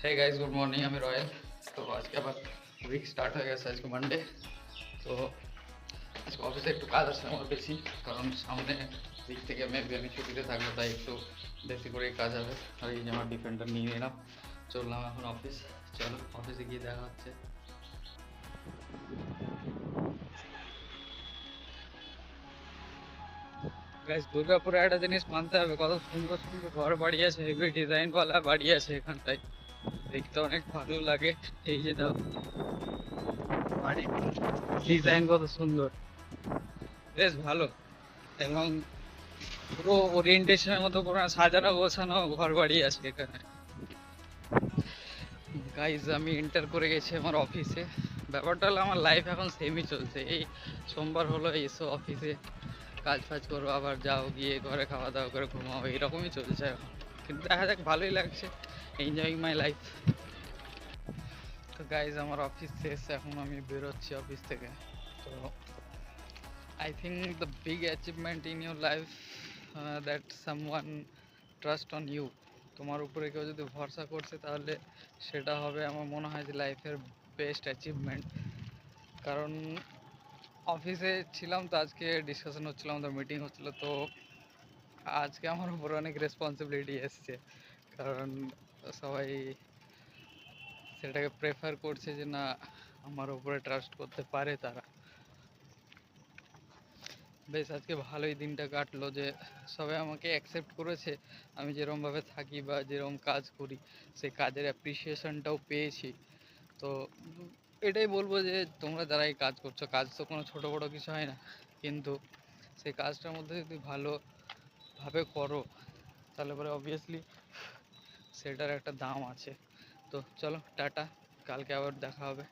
হে guys, good morning. আমি Royal. তো আজকে আবার উইক স্টার্ট হয়ে গেছে। আজকে মানডে। তো আজকে অফিসে একটু কাজ আছে আমার বেশি, কারণ সামনে দিক থেকে মেবি আমি ছুটিতে থাকবো, তাই একটু বেশি করেই কাজ হবে। আর এই যে আমার ডিফেন্ডার নিয়ে নিলাম, চললাম এখন অফিস। চলো অফিসে গিয়ে দেখা হচ্ছে। গাইজ, দুর্গাপুরে একটা জিনিস মানতে হবে, কত সুন্দর সুন্দর ঘর বাড়ি আছে, হেভি ডিজাইনওয়ালা বাড়ি আছে এখানটায়। দেখতে অনেক ভালো লাগে। এই যে দাও, বাড়ি ডিজাইন কত সুন্দর, বেশ ভালো। এবং পুরো ওরিয়েন্টেশনের মতো পুরো সাজানো গোছানো ঘর বাড়ি আছে এখানে। গাইজ, আমি এন্টার করে গেছি আমার অফিসে। ব্যাপারটা হলো, আমার লাইফ এখন সেমই চলছে। এই সোমবার হলো, এসো অফিসে, কাজ ফাজ করো, আবার যাও, গিয়ে ঘরে খাওয়া দাওয়া করে ঘুমাও, এইরকমই চলছে এখন। কিন্তু দেখা যাক, ভালোই লাগছে, এনজয়িং মাই লাইফ। তো গাইজ, আমার অফিস শেষ, এখন আমি বেরোচ্ছি অফিস থেকে। তো I think the big achievement in your life, that someone trust on you. তোমার উপরে কেউ যদি ভরসা করছে, তাহলে সেটা হবে আমার মনে হয় যে লাইফের বেস্ট অ্যাচিভমেন্ট। কারণ অফিসে ছিলাম, তো আজকে ডিসকাশন হচ্ছিল, আমাদের মিটিং হচ্ছিল। তো আজকে আমার উপরে অনেক রেসপন্সিবিলিটি এসছে, কারণ সবাই সেটাকে প্রেফার করছে যে না, আমার উপরে ট্রাস্ট করতে পারে তারা। বেশ আজকে ভালোই দিনটা কাটলো, যে সবাই আমাকে অ্যাকসেপ্ট করেছে, আমি যেরকমভাবে থাকি বা যেরকম কাজ করি, সেই কাজের অ্যাপ্রিসিয়েশনটাও পেয়েছি। তো এটাই বলবো যে তোমরা যারা এই কাজ করছো, কাজ তো কোনো ছোটো বড়ো কিছু হয় না, কিন্তু সেই কাজটার মধ্যে যদি ভালোভাবে করো, তাহলে পরে অবভিয়াসলি সেটার একটা দাম আছে। তো চলো টাটা, কালকে আবার দেখা হবে।